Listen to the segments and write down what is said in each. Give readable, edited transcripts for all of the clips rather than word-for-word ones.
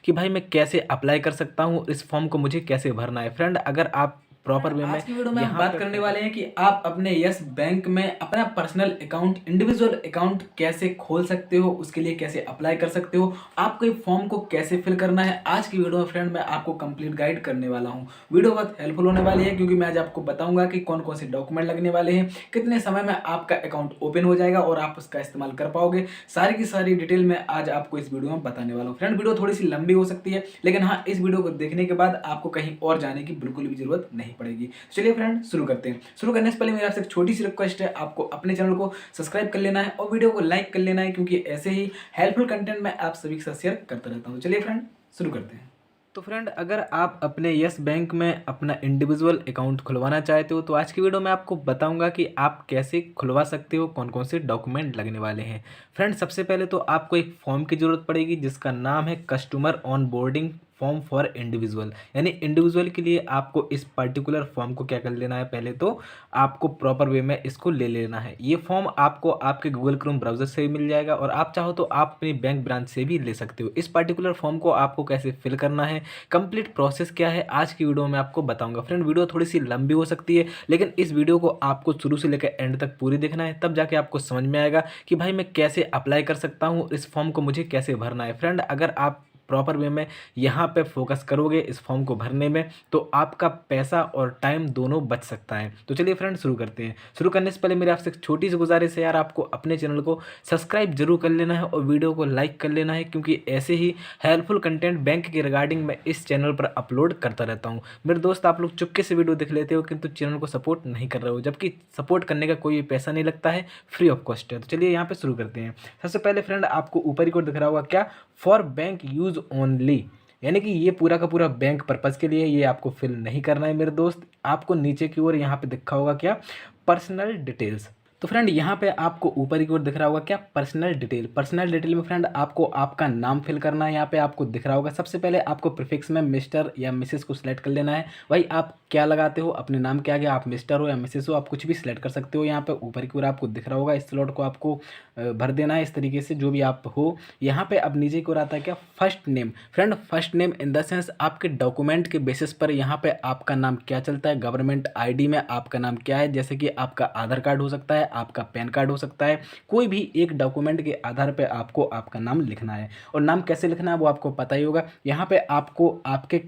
कि भाई मैं कैसे अप्लाई कर सकता हूँ, इस फॉर्म को मुझे कैसे भरना है। फ्रेंड अगर आप प्रॉपर वे में आज की वीडियो में हम बात करने वाले हैं कि आप अपने यस बैंक में अपना पर्सनल अकाउंट, इंडिविजुअल अकाउंट कैसे खोल सकते हो, उसके लिए कैसे अप्लाई कर सकते हो, आपको एक फॉर्म को कैसे फिल करना है। आज की वीडियो में फ्रेंड मैं आपको कंप्लीट गाइड करने वाला हूं। वीडियो बहुत हेल्पफुल होने वाली है क्योंकि मैं आज आपको बताऊंगा कि कौन कौन से डॉक्यूमेंट लगने वाले हैं, कितने समय में आपका अकाउंट ओपन हो जाएगा और आप उसका इस्तेमाल कर पाओगे। सारी की सारी डिटेल में आज आपको इस वीडियो में बताने वाला हूँ। फ्रेंड वीडियो थोड़ी सी लंबी हो सकती है, लेकिन हाँ, इस वीडियो को देखने के बाद आपको कहीं और जाने की बिल्कुल भी जरूरत नहीं पड़ेगी। चलिए फ्रेंड शुरू करते हैं। शुरू करने से पहले मेरा आपसे एक छोटी सी रिक्वेस्ट है, आपको अपने चैनल को सब्सक्राइब कर लेना है और वीडियो को लाइक कर लेना है क्योंकि ऐसे ही हेल्पफुल कंटेंट मैं आप सभी के साथ शेयर करता रहता हूँ। चलिए फ्रेंड शुरू करते हैं। तो फ्रेंड अगर आप अपने यस बैंक में अपना इंडिविजुअल अकाउंट खुलवाना चाहते हो तो आज की वीडियो में आपको बताऊंगा कि आप कैसे खुलवा सकते हो, कौन कौन से डॉक्यूमेंट लगने वाले हैं। फ्रेंड सबसे पहले तो आपको एक फॉर्म की ज़रूरत पड़ेगी जिसका नाम है customer on boarding form for individual. यानी इंडिविजुअल के लिए आपको इस पर्टिकुलर फॉर्म को क्या कर लेना है, पहले तो आपको प्रॉपर वे में इसको ले लेना है। ये फॉर्म आपको आपके गूगल क्रोम ब्राउज़र से भी मिल जाएगा और आप चाहो तो आप अपनी बैंक ब्रांच से भी ले सकते हो। इस पर्टिकुलर फॉर्म को आपको कैसे फिल करना है, कंप्लीट प्रोसेस क्या है, आज की वीडियो में आपको बताऊंगा। फ्रेंड वीडियो थोड़ी सी लंबी हो सकती है, लेकिन इस वीडियो को आपको शुरू से लेकर एंड तक पूरी देखना है, तब जाके आपको समझ में आएगा कि भाई मैं कैसे अप्लाई कर सकता हूँ, इस फॉर्म को मुझे कैसे भरना है। फ्रेंड अगर आप प्रॉपर वे में यहाँ पे फोकस करोगे इस फॉर्म को भरने में तो आपका पैसा और टाइम दोनों बच सकता है। तो चलिए फ्रेंड शुरू करते हैं। शुरू करने से पहले मेरे आपसे एक छोटी सी गुजारिश है यार, आपको अपने चैनल को सब्सक्राइब जरूर कर लेना है और वीडियो को लाइक कर लेना है क्योंकि ऐसे ही हेल्पफुल कंटेंट बैंक के रिगार्डिंग मैं इस चैनल पर अपलोड करता रहता हूँ। मेरे दोस्त आप लोग चुपके से वीडियो देख लेते हो किंतु चैनल को सपोर्ट नहीं कर रहे हो, जबकि सपोर्ट करने का कोई पैसा नहीं लगता है, फ्री ऑफ कॉस्ट है। तो चलिए यहाँ पे शुरू करते हैं। सबसे पहले फ्रेंड आपको ऊपर ही कोड दिख रहा होगा क्या, फॉर बैंक यूज ओनली, यानी कि ये पूरा का पूरा बैंक पर्पज़ के लिए, ये आपको फिल नहीं करना है मेरे दोस्त। आपको नीचे की ओर यहाँ पे दिखा होगा क्या, पर्सनल डिटेल्स। तो फ्रेंड यहाँ पे आपको ऊपर की ओर दिख रहा होगा क्या, पर्सनल डिटेल। पर्सनल डिटेल में फ्रेंड आपको आपका नाम फिल करना है। यहाँ पे आपको दिख रहा होगा सबसे पहले आपको प्रीफिक्स में मिस्टर या मिसेस को सिलेक्ट कर लेना है। भाई आप क्या लगाते हो अपने नाम के आगे, आप मिस्टर हो या मिसेस हो, आप कुछ भी सिलेक्ट कर सकते हो। यहाँ पे ऊपर की ओर आपको दिख रहा होगा, इस स्लॉट को आपको भर देना है इस तरीके से जो भी आप हो। यहाँ पे अब नीचे की ओर आता है क्या, first name. Friend first name in the sense आपके डॉक्यूमेंट के बेसिस पर यहाँ पे आपका नाम क्या चलता है, गवर्नमेंट आईडी में आपका नाम क्या है, जैसे कि आपका आधार कार्ड हो सकता है, आपका पैन कार्ड हो सकता है, कोई भी एक डॉक्यूमेंट के आधार पे आपको आपका नाम लिखना है। और नाम कैसे लिखना है वो आपको पता ही होगा। यहाँ पे आपको आपके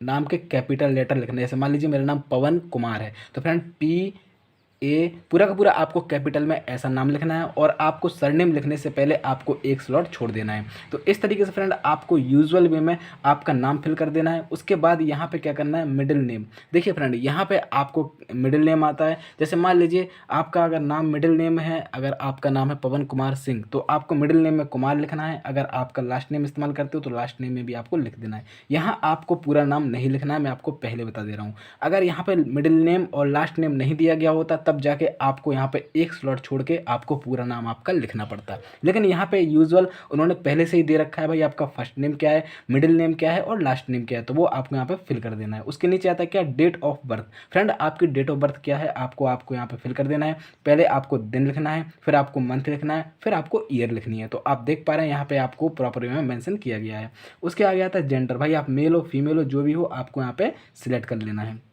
नाम के कैपिटल लेटर लिखना है। जैसे मान लीजिए मेरा नाम पवन कुमार है तो फ्रेंड पी ए पूरा का पूरा आपको कैपिटल में ऐसा नाम लिखना है और आपको सरनेम लिखने से पहले आपको एक स्लॉट छोड़ देना है। तो इस तरीके से फ्रेंड आपको यूजुअल वे में आपका नाम फिल कर देना है। उसके बाद यहाँ पे क्या करना है, मिडिल नेम। देखिए फ्रेंड यहाँ पे आपको मिडिल नेम आता है। जैसे मान लीजिए आपका अगर नाम मिडिल नेम है, अगर आपका नाम है पवन कुमार सिंह तो आपको मिडिल नेम में कुमार लिखना है। अगर आपका लास्ट नेम इस्तेमाल करते हो तो लास्ट नेम में भी आपको लिख देना है। यहाँ आपको पूरा नाम नहीं लिखना है, मैं आपको पहले बता दे रहा हूँ। अगर यहाँ पे मिडिल नेम और लास्ट नेम नहीं दिया गया होता तब जाके आपको यहाँ पे एक स्लॉट छोड़ के आपको पूरा नाम आपका लिखना पड़ता है। लेकिन यहाँ पे यूजुअल उन्होंने पहले से ही दे रखा है, भाई आपका फर्स्ट नेम क्या है, मिडिल नेम क्या है और लास्ट नेम क्या है, तो वो आपको यहाँ पे फिल कर देना है। उसके नीचे आता है क्या, डेट ऑफ बर्थ। फ्रेंड आपकी डेट ऑफ बर्थ क्या है आपको आपको यहाँ पे फिल कर देना है। पहले आपको दिन लिखना है, फिर आपको मंथ लिखना है, फिर आपको ईयर लिखनी है। तो आप देख पा रहे हैं यहाँ पे आपको प्रॉपर वे में मेंशन किया गया है। उसके आगे आता है जेंडर। भाई आप मेल हो फीमेल हो जो भी हो आपको यहाँ पे सिलेक्ट कर लेना है।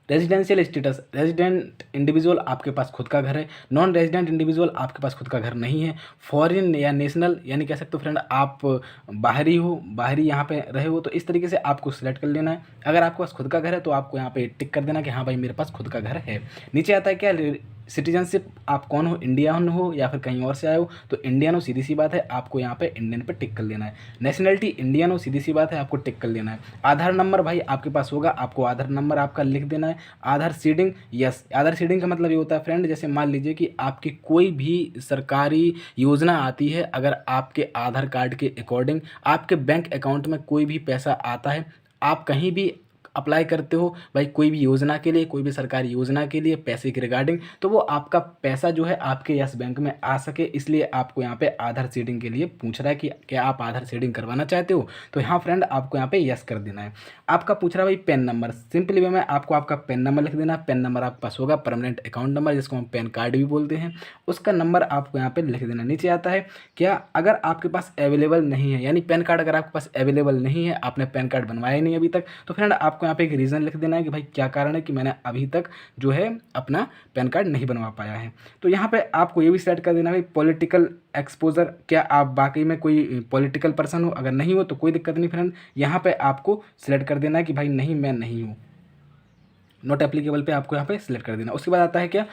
रेजिडेंशियल स्टेटस, रेजिडेंट इंडिविजुअल आपके पास खुद का घर है, नॉन रेजिडेंट इंडिविजुअल आपके पास खुद का घर नहीं है, फॉरेन या नेशनल यानी कह सकते हो फ्रेंड आप बाहरी हो, बाहरी यहाँ पे रहे हो, तो इस तरीके से आपको सिलेक्ट कर लेना है। अगर आपके पास खुद का घर है तो आपको यहाँ पे टिक कर देना कि हाँ भाई मेरे पास खुद का घर है। नीचे आता है क्या, सिटीजनशिप, आप कौन हो, इंडियन हो या फिर कहीं और से आए हो, तो इंडियन हो सीधी सी बात है आपको यहाँ पे इंडियन पे टिक कर लेना है। नेशनलिटी इंडियन हो सीधी सी बात है आपको टिक कर लेना है। आधार नंबर भाई आपके पास होगा, आपको आधार नंबर आपका लिख देना है। आधार सीडिंग, यस आधार सीडिंग का मतलब ये होता है फ्रेंड, जैसे मान लीजिए कि आपकी कोई भी सरकारी योजना आती है, अगर आपके आधार कार्ड के अकॉर्डिंग आपके बैंक अकाउंट में कोई भी पैसा आता है, आप कहीं भी अप्लाई करते हो भाई कोई भी योजना के लिए, कोई भी सरकारी योजना के लिए पैसे के रिगार्डिंग, तो वो आपका पैसा जो है आपके यस बैंक में आ सके, इसलिए आपको यहाँ पे आधार सीडिंग के लिए पूछ रहा है कि क्या आप आधार सीडिंग करवाना चाहते हो। तो यहाँ फ्रेंड आपको यहाँ पे यस कर देना है। आपका पूछ रहा है भाई पैन नंबर, सिंपली वे में आपको आपका पैन नंबर लिख देना। पैन नंबर आपके पास होगा, परमानेंट अकाउंट नंबर जिसको हम पैन कार्ड भी बोलते हैं, उसका नंबर आपको यहाँ पे लिख देना। नीचे आता है क्या, अगर आपके पास अवेलेबल नहीं है, यानी पैन कार्ड अगर आपके पास अवेलेबल नहीं है, आपने पैन कार्ड बनवाया ही नहीं अभी तक, तो फ्रेंड आपको यहाँ पे एक रीज़न लिख देना है कि भाई क्या कारण है कि मैंने अभी तक जो है अपना पैन कार्ड नहीं बनवा पाया है। तो यहाँ पे आपको ये भी सेलेक्ट कर देना भाई पॉलिटिकल एक्सपोजर, क्या आप वाकई में कोई पॉलिटिकल पर्सन हो, अगर नहीं हो तो कोई दिक्कत नहीं फ्रेंड, यहाँ पे आपको सिलेक्ट कर देना है कि भाई नहीं मैं नहीं हूँ, नॉट एप्लीकेबल पे आपको यहाँ पे सिलेक्ट कर देना। उसके बाद आता है क्या,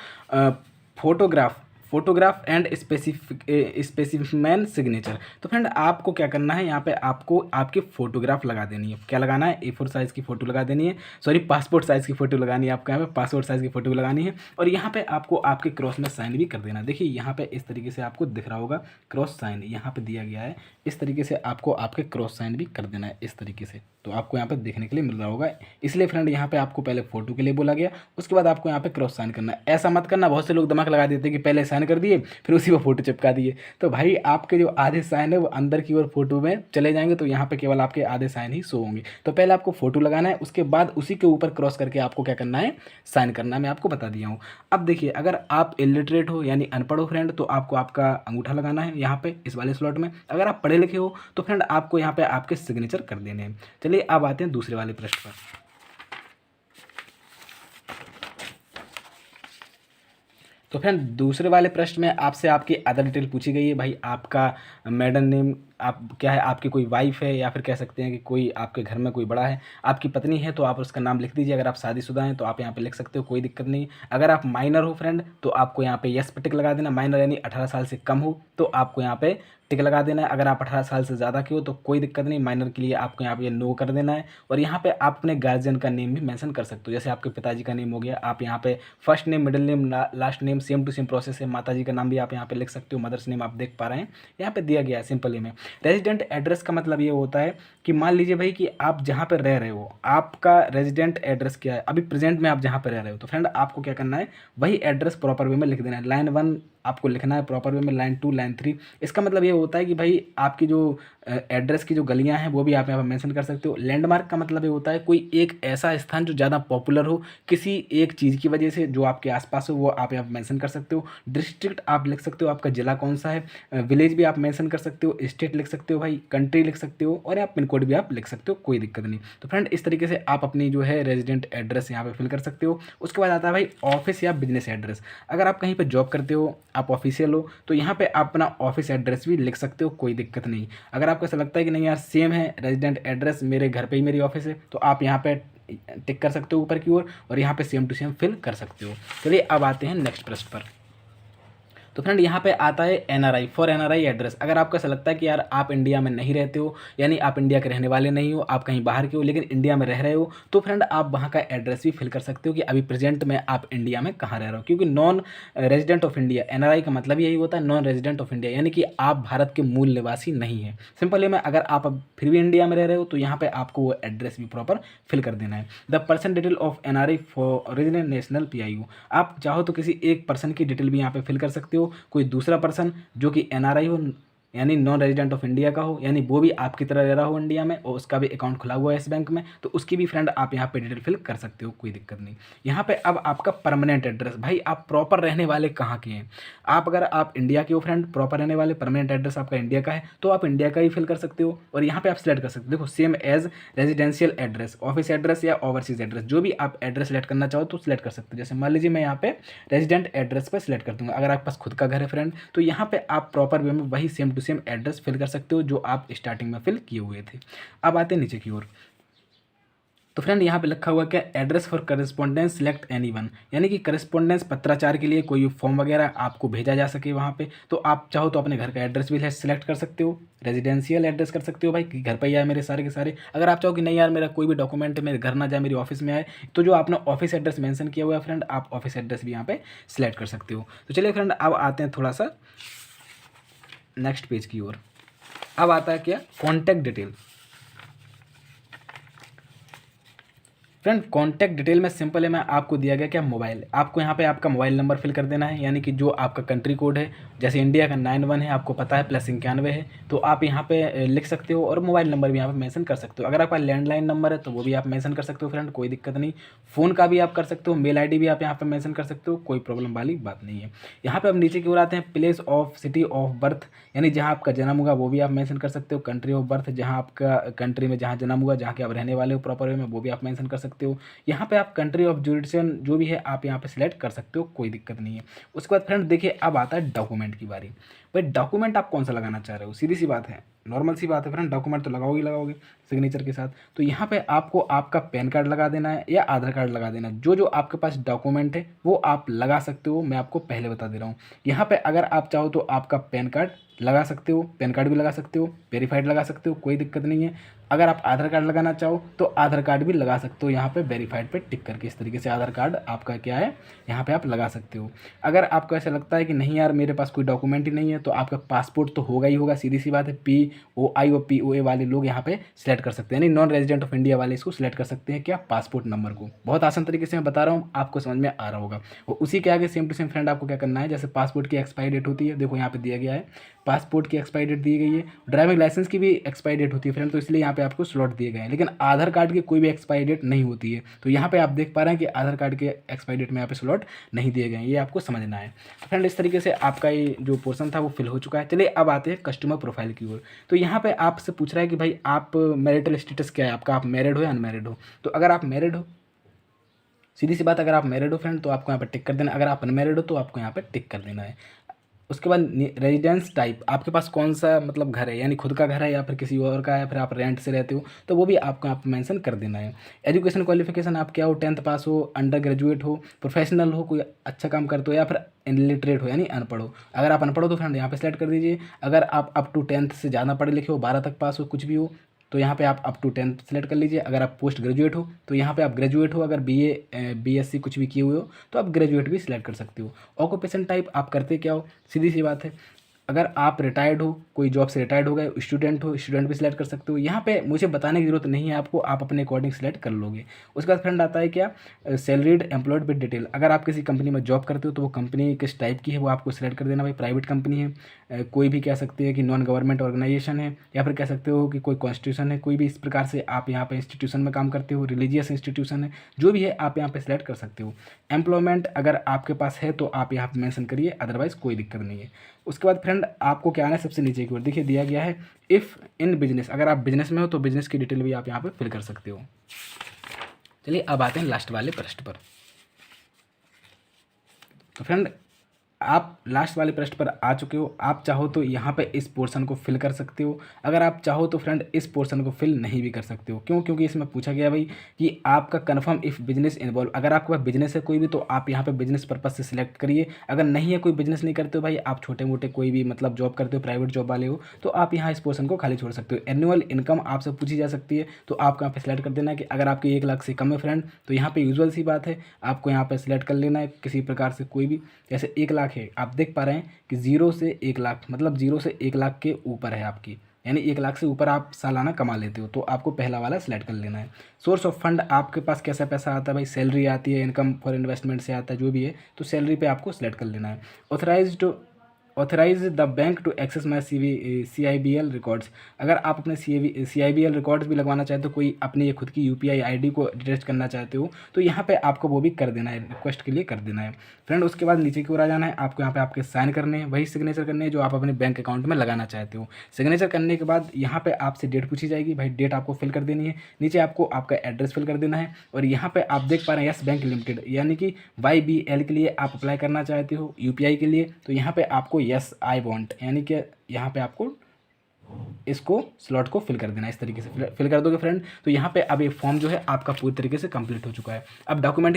फोटोग्राफ एंड स्पेसिफिकमैन सिग्नेचर। तो फ्रेंड आपको क्या करना है, यहाँ पे आपको आपकी फ़ोटोग्राफ लगा देनी है। क्या लगाना है, A4 साइज़ की फ़ोटो लगा देनी है, सॉरी पासपोर्ट साइज़ की फ़ोटो लगानी है, आपको यहाँ पे पासपोर्ट साइज़ की फ़ोटो लगानी है। और यहाँ पे आपको आपके क्रॉस में साइन भी कर देना। देखिए यहाँ पे इस तरीके से आपको दिख रहा होगा क्रॉस साइन यहाँ पे दिया गया है, इस तरीके से आपको आपके क्रॉस साइन भी कर देना है इस तरीके से, तो आपको यहाँ पे देखने के लिए मिल रहा होगा। इसलिए फ्रेंड यहाँ पे आपको पहले फ़ोटो के लिए बोला गया, उसके बाद आपको यहाँ पे क्रॉस साइन करना है। ऐसा मत करना, बहुत से लोग दिमाग लगा देते हैं कि पहले साइन कर दिए फिर उसी पर फोटो चिपका दिए, तो भाई आपके जो आधे साइन है वो अंदर की ओर फोटो में चले जाएंगे, तो यहाँ पे केवल आपके आधे साइन ही शो होंगे। तो पहले आपको फोटो लगाना है, उसके बाद उसी के ऊपर क्रॉस करके आपको क्या करना है, साइन करना है। मैं आपको बता दिया हूँ। अब देखिए अगर आप इलिटरेट हो यानी अनपढ़ हो फ्रेंड, तो आपको आपका अंगूठा लगाना है यहाँ पे इस वाले स्लॉट में। अगर आप पढ़े लिखे हो तो फ्रेंड आपको यहाँ पे आपके सिग्नेचर कर देने हैं। चलिए अब आते हैं दूसरे वाले प्रश्न पर। तो फ्रेंड दूसरे वाले प्रश्न में आपसे आपकी आधार डिटेल पूछी गई है। भाई आपका मैडम नेम आप क्या है, आपकी कोई वाइफ है या फिर कह सकते हैं कि कोई आपके घर में कोई बड़ा है, आपकी पत्नी है तो आप उसका नाम लिख दीजिए। अगर आप शादीशुदा हैं तो आप यहाँ पे लिख सकते हो, कोई दिक्कत नहीं। अगर आप माइनर हो फ्रेंड तो आपको यहाँ पे यस पे टिक लगा देना। माइनर यानी 18 साल से कम हो तो आपको यहाँ पे टिक लगा देना है। अगर आप 18 साल से ज़्यादा के हो तो कोई दिक्कत नहीं, माइनर के लिए आपको यहाँ पे नो कर देना है। और यहाँ पे आप अपने गार्जियन का नेम भी मेंशन कर सकते हो, जैसे आपके पिताजी का नेम हो गया, आप यहाँ पे first name middle name last name same to same process है। माताजी का नाम भी आप यहाँ पे लिख सकते हो, मदर्स नेम आप देख पा रहे हैं यहाँ पे दिया गया है सिंपल में। रेजिडेंट एड्रेस का मतलब ये होता है कि मान लीजिए भाई कि आप जहाँ पे रह रहे हो, आपका रेजिडेंट एड्रेस क्या है, अभी प्रेजेंट में आप जहाँ पे रह रहे हो, तो फ्रेंड आपको क्या करना है, वही एड्रेस प्रॉपर वे में लिख देना है। लाइन 1 आपको लिखना है प्रॉपर वे में, लाइन 2 लाइन 3। इसका मतलब ये होता है कि भाई आपकी जो एड्रेस की जो गलियां हैं वो भी आप यहाँ पर मेंशन कर सकते हो। लैंडमार्क का मतलब ये होता है कोई एक ऐसा स्थान जो ज़्यादा पॉपुलर हो किसी एक चीज़ की वजह से, जो आपके आसपास हो, वो आप यहाँ पर मेंशन कर सकते हो। डिस्ट्रिक्ट आप लिख सकते हो, आपका जिला कौन सा है। विलेज भी आप मेंशन कर सकते हो, स्टेट लिख सकते हो भाई, कंट्री लिख सकते हो, और आप पिन कोड भी आप लिख सकते हो, कोई दिक्कत नहीं। तो फ्रेंड इस तरीके से आप अपनी जो है रेजिडेंट एड्रेस यहाँ पे फिल कर सकते हो। उसके बाद आता है भाई ऑफिस या बिजनेस एड्रेस। अगर आप कहीं पे जॉब करते हो, आप ऑफिशियल हो, तो यहाँ पे आप अपना ऑफिस एड्रेस भी लिख सकते हो, कोई दिक्कत नहीं। अगर आपको ऐसा लगता है कि नहीं यार सेम है रेजिडेंट एड्रेस, मेरे घर पे ही मेरी ऑफिस है, तो आप यहाँ पे टिक कर सकते हो ऊपर की ओर, और यहाँ पे सेम टू सेम फिल कर सकते हो। चलिए अब आते हैं नेक्स्ट प्रश्न पर। तो फ्रेंड यहाँ पे आता है एनआरआई, फॉर एनआरआई एड्रेस। अगर आपको ऐसा लगता है कि यार आप इंडिया में नहीं रहते हो, यानी आप इंडिया के रहने वाले नहीं हो, आप कहीं बाहर के हो लेकिन इंडिया में रह रहे हो, तो फ्रेंड आप वहाँ का एड्रेस भी फिल कर सकते हो कि अभी प्रेजेंट में आप इंडिया में कहाँ रह रहे हो। क्योंकि non resident of India, NRI का मतलब यही होता है नॉन रेजिडेंट ऑफ इंडिया, यानी कि आप भारत के मूल निवासी नहीं है। सिंपली में अगर आप अब फिर भी इंडिया में रह रहे हो तो यहाँ पे आपको वो एड्रेस भी प्रॉपर फिल कर देना है। The person detail of NRI for original national PIU. आप चाहो तो किसी एक पर्सन की डिटेल भी यहाँ पे फिल कर सकते हो, कोई दूसरा पर्सन जो कि एनआरआई हो यानी नॉन रेजिडेंट ऑफ इंडिया का हो, यानी वो भी आपकी तरह रह रहा हो इंडिया में और उसका भी अकाउंट खुला हुआ है इस बैंक में, तो उसकी भी फ्रेंड आप यहाँ पे डिटेल फिल कर सकते हो, कोई दिक्कत नहीं। यहाँ पे अब आपका परमानेंट एड्रेस, भाई आप प्रॉपर रहने वाले कहाँ के हैं। आप अगर आप इंडिया के हो फ्रेंड, प्रॉपर रहने वाले, परमानेंट एड्रेस आपका इंडिया का है, तो आप इंडिया का ही फिल कर सकते हो। और यहाँ पे आप सिलेक्ट कर सकते हो, देखो same as residential address, office address या ओवरसीज एड्रेस, जो भी आप एड्रेस सेलेक्ट करना चाहो तो सिलेक्ट कर सकते हो। जैसे मान लीजिए मैं यहाँ पे रेजिडेंट एड्रेस पर सिलेक्ट कर दूंगा। अगर आपके पास खुद का घर है फ्रेंड, तो यहाँ पे आप प्रॉपर वे में वही same to same address fill कर सकते हो जो आप स्टार्टिंग में फिल किए हुए थे। अब आते हैं नीचे की ओर। तो फ्रेंड यहाँ पे लिखा हुआ क्या, address for correspondence select anyone, यानी कि करस्पॉन्डेंस पत्राचार के लिए कोई फॉर्म वगैरह आपको भेजा जा सके वहाँ पे, तो आप चाहो तो अपने घर का एड्रेस भी सिलेक्ट कर सकते हो। रेजिडेंशियल एड्रेस कर सकते हो भाई कि घर पर ही आए मेरे सारे के सारे। अगर आप चाहो कि नहीं यार मेरा कोई भी डॉक्यूमेंट मेरे घर ना जाए, मेरी ऑफिस में आए, तो जो आपने ऑफिस एड्रेस मेंशन किया हुआ है फ्रेंड, आप ऑफिस एड्रेस भी यहाँ पे सिलेक्ट कर सकते हो। तो चलिए फ्रेंड अब आते हैं थोड़ा सा नेक्स्ट पेज की ओर। अब आता है क्या, contact detail. Friend contact detail में सिंपल है, मैं आपको दिया गया क्या मोबाइल, आपको यहाँ पे आपका मोबाइल नंबर फिल कर देना है, यानी कि जो आपका कंट्री कोड है, जैसे इंडिया का 91 है आपको पता है +91 है, तो आप यहाँ पे लिख सकते हो और मोबाइल नंबर भी यहाँ पे मेंशन कर सकते हो। अगर आपका लैंडलाइन नंबर है तो वो भी आप मेंशन कर सकते हो फ्रेंड, कोई दिक्कत नहीं। फ़ोन का भी आप कर सकते हो, मेल आईडी भी आप यहाँ पे मेंशन कर सकते हो, कोई प्रॉब्लम वाली बात नहीं है। यहाँ पे अब नीचे की ओर आते हैं, place of city of birth, यानी जहाँ आपका जन्म होगा वो भी आप मेंशन कर सकते हो। कंट्री ऑफ बर्थ, जहाँ आपका कंट्री में जहाँ जन्म हुआ, जहाँ के आप रहने वाले हो प्रॉपर वे में, वो भी आप मेंशन कर सकते हो। यहाँ पे आप कंट्री ऑफ जुरिडिक्शन जो भी है आप यहाँ पे सिलेक्ट कर सकते हो, कोई दिक्कत नहीं है। उसके बाद फ्रेंड देखिए अब आता है डॉक्यूमेंट की बारी। भाई डॉक्यूमेंट आप कौन सा लगाना चाह रहे हो, सीधी सी बात है, नॉर्मल सी बात है फ्रेंड, डॉक्यूमेंट तो लगाओगे सिग्नेचर के साथ। तो यहाँ पे आपको आपका पैन कार्ड लगा देना है या आधार कार्ड लगा देना है, जो जो आपके पास डॉक्यूमेंट है वो आप लगा सकते हो, मैं आपको पहले बता दे रहा हूँ। यहाँ पे अगर आप चाहो तो आपका पैन कार्ड लगा सकते हो, पैन कार्ड भी लगा सकते हो, वेरीफाइड लगा सकते हो, कोई दिक्कत नहीं है। अगर आप आधार कार्ड लगाना चाहो तो आधार कार्ड भी लगा सकते हो, यहाँ पे वेरीफाइड पे टिक करके इस तरीके से आधार कार्ड आपका क्या है यहाँ पे आप लगा सकते हो। अगर आपको ऐसा लगता है कि नहीं यार मेरे पास कोई डॉक्यूमेंट ही नहीं है, तो आपका पासपोर्ट तो होगा ही होगा, सीधी सी बात है। POI और POA वाले लोग यहाँ पे सिलेक्ट कर सकते हैं, यानी नॉन रेजिडेंट ऑफ इंडिया वाले इसको सिलेक्ट कर सकते हैं क्या, पासपोर्ट नंबर को। बहुत आसान तरीके से मैं बता रहा हूँ, आपको समझ में आ रहा होगा। और उसी के आगे सेम टू सेम फ्रेंड आपको क्या करना है, जैसे पासपोर्ट की एक्सपायरी डेट होती है, देखो यहाँ पे दिया गया है पासपोर्ट की एक्सपायरी डेट दी गई है, ड्राइविंग लाइसेंस की भी एक्सपायरी डेट होती है फ्रेंड, तो इसलिए यहाँ पे आपको स्लॉट दिए गए हैं। लेकिन आधार कार्ड की कोई भी एक्सपायरी डेट नहीं होती है, तो यहाँ पे आप देख पा रहे हैं कि आधार कार्ड के एक्सपायरी डेट में यहाँ पे स्लॉट नहीं दिए गए हैं, ये आपको समझना है। तो फ्रेंड इस तरीके से आपका ये जो पोर्शन था वो फिल हो चुका है। चलिए अब आते हैं कस्टमर प्रोफाइल की ओर। तो यहाँ पे आपसे पूछ रहा है कि भाई आप मैरिटल स्टेटस क्या है आपका, आप मैरिड हो या अनमैरिड हो। तो अगर आप मैरिड हो, सीधी सी बात, अगर आप मैरिड हो फ्रेंड तो आपको यहाँ पे टिक कर देना, अगर आप अनमैरिड हो तो आपको यहाँ पे टिक कर देना है। उसके बाद रेजिडेंस टाइप, आपके पास कौन सा मतलब घर है, यानी खुद का घर है या फिर किसी और का है, फिर आप रेंट से रहते हो, तो वो भी आपको यहाँ पे मेंशन कर देना है। एजुकेशन क्वालिफिकेशन आप क्या हो, 10th पास हो, अंडर ग्रेजुएट हो, प्रोफेशनल हो, कोई अच्छा काम करते हो, या फिर इलिटरेट हो यानी अनपढ़ हो। अगर आप अनपढ़ हो तो फ्रेंड यहाँ पे सेलेक्ट कर दीजिए। अगर आप अप टू 10th से ज़्यादा पढ़े लिखे हो, 12 तक पास हो, कुछ भी हो, तो यहाँ पे आप अप टू 10th सेलेक्ट कर लीजिए। अगर आप पोस्ट ग्रेजुएट हो तो यहाँ पे आप ग्रेजुएट हो, अगर BA BSc कुछ भी किए हुए हो तो आप ग्रेजुएट भी सिलेक्ट कर सकते हो। ऑक्यूपेशन टाइप आप करते क्या हो, सीधी सी बात है, अगर आप रिटायर्ड हो, कोई जॉब से रिटायर्ड हो गए, स्टूडेंट हो, स्टूडेंट भी सिलेक्ट कर सकते हो। यहाँ पे मुझे बताने की ज़रूरत नहीं है आपको, आप अपने अकॉर्डिंग सिलेक्ट कर लोगे। उसके बाद फ्रेंड आता है क्या, सैलरीड एम्प्लॉयड विद डिटेल, अगर आप किसी कंपनी में जॉब करते हो तो वो कंपनी किस टाइप की है वो आपको सिलेक्ट कर देना। भाई प्राइवेट कंपनी है, कोई भी कह सकते हैं कि नॉन गवर्नमेंट ऑर्गेनाइजेशन है, या फिर कह सकते हो कि कोई कॉन्स्टिट्यूशन है, कोई भी इस प्रकार से आप यहाँ पे इंस्टीट्यूशन में काम करते हो, रिलीजियस इंस्टीट्यूशन है, जो भी है आप यहाँ पे सिलेक्ट कर सकते हो। एम्प्लॉयमेंट अगर आपके पास है तो आप यहाँ पे मेंशन करिए, अदरवाइज कोई दिक्कत नहीं है। उसके बाद फ्रेंड आपको क्या आना है, सबसे नीचे की ओर देखिए दिया गया है इफ़ इन बिजनेस, अगर आप बिजनेस में हो तो बिजनेस की डिटेल भी आप यहाँ पे फिल कर सकते हो। चलिए अब आते हैं लास्ट वाले प्रश्न पर। तो फ्रेंड आप लास्ट वाले प्रश्न पर आ चुके हो, आप चाहो तो यहाँ पे इस पोर्शन को फिल कर सकते हो, अगर आप चाहो तो फ्रेंड इस पोर्शन को फिल नहीं भी कर सकते हो। क्यों, क्योंकि इसमें पूछा गया भाई कि आपका कन्फर्म इफ़ बिजनेस इन्वॉल्व, अगर आपके पास बिजनेस है कोई भी तो आप यहाँ पे बिजनेस पर्पज से सिलेक्ट करिए। अगर नहीं है, कोई बिजनेस नहीं करते हो भाई, आप छोटे मोटे कोई भी मतलब जॉब करते हो, प्राइवेट जॉब वाले हो, तो आप यहाँ इस पोर्शन को खाली छोड़ सकते हो। एनुअल इनकम आपसे पूछी जा सकती है, तो आपको यहाँ पे सिलेक्ट कर देना है कि अगर आपके 1 लाख से कम है फ्रेंड, तो यहाँ पे यूजुअल सी बात है आपको यहाँ पे सिलेक्ट कर लेना है किसी प्रकार से कोई भी, जैसे 1 लाख है, आप देख पा रहे हैं कि 0 से 1 लाख मतलब 0 से 1 लाख के ऊपर है आपकी, यानी 1 लाख से ऊपर आप सालाना कमा लेते हो, तो आपको पहला वाला सिलेक्ट कर लेना है। सोर्स ऑफ फंड आपके पास कैसा पैसा आता है भाई, सैलरी आती है, इनकम फॉर इन्वेस्टमेंट से आता है, जो भी है, तो सैलरी पे आपको सिलेक्ट कर लेना है। Authorize the bank to access my CIBL records, अगर आप अपने CIBL रिकॉर्ड्स भी लगवाना चाहते हो, कोई अपनी ये खुद की UPI ID को डिटेक्ट करना चाहते हो, तो यहाँ पे आपको वो भी कर देना है, रिक्वेस्ट के लिए कर देना है फ्रेंड। उसके बाद नीचे की ओर आ जाना है, आपको यहाँ पे आपके साइन करने हैं, वही सिग्नेचर करने हैं जो आप अपने बैंक अकाउंट में लगाना चाहते हो। सिग्नेचर करने के बाद यहाँ पे आपसे डेट पूछी जाएगी, भाई डेट आपको फिल कर देनी है, नीचे आपको आपका एड्रेस फिल कर देना है, और यहाँ पे आप देख पा रहे हैं यस बैंक लिमिटेड, यानी कि YBL के लिए आप अप्लाई करना चाहते हो, UPI के लिए, तो यहाँ पे आपको यस आई वॉन्ट, यानी कि यहाँ पे आपको इसको स्लॉट को फिल कर देना है। इस तरीके से फिल कर दोगे फ्रेंड, तो यहाँ पे अब ये फॉर्म जो है आपका पूरी तरीके से कंप्लीट हो चुका है। अब डॉक्यूमेंट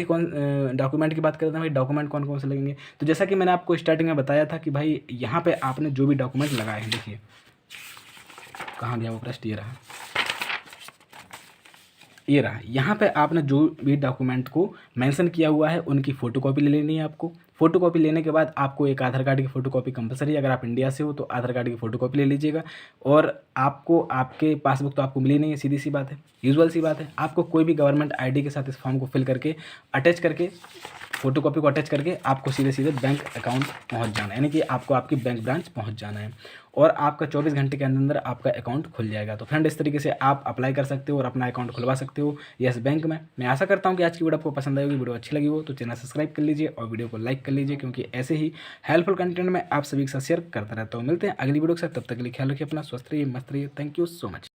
की बात करते हैं भाई, डॉक्यूमेंट कौन कौन से लगेंगे। तो जैसा कि मैंने आपको स्टार्टिंग में बताया था कि भाई यहाँ पे आपने जो भी डॉक्यूमेंट लगाए हैं, देखिए कहाँ गया वो प्रश्न, ये रहा, ये रहा, यहाँ पे आपने जो भी डॉक्यूमेंट को मेंशन किया हुआ है उनकी फ़ोटोकॉपी ले लेनी है आपको। फ़ोटोकॉपी लेने के बाद आपको एक आधार कार्ड की फ़ोटोकॉपी कंपलसरी है। अगर आप इंडिया से हो तो आधार कार्ड की फ़ोटोकॉपी ले लीजिएगा। और आपको आपके पासबुक तो आपको मिली नहीं है, सीधी सी बात है, यूजुअल सी बात है। आपको कोई भी गवर्नमेंट आईडी के साथ इस फॉर्म को फिल करके अटैच करके, फ़ोटोकॉपी को अटैच करके आपको सीधे सीधे बैंक अकाउंट पहुंच जाना है, यानी कि आपको आपकी बैंक ब्रांच पहुंच जाना है और आपका 24 घंटे के अंदर आपका अकाउंट खुल जाएगा। तो फ्रेंड, इस तरीके से आप अप्लाई कर सकते हो और अपना अकाउंट खुलवा सकते हो यस बैंक में। मैं आशा करता हूं कि आज की वीडियो आपको पसंद आई होगी। वीडियो अच्छी लगी हो तो चैनल सब्सक्राइब कर लीजिए और वीडियो को लाइक कर लीजिए, क्योंकि ऐसे ही हेल्पफुल कंटेंट में आप सभी के साथ शेयर करता रहता हूँ। मिलते हैं अगली वीडियो के साथ, तब तक के लिए ख्याल रखिए अपना, स्वस्थ रहिए, मस्त रहिए। Thank you so much.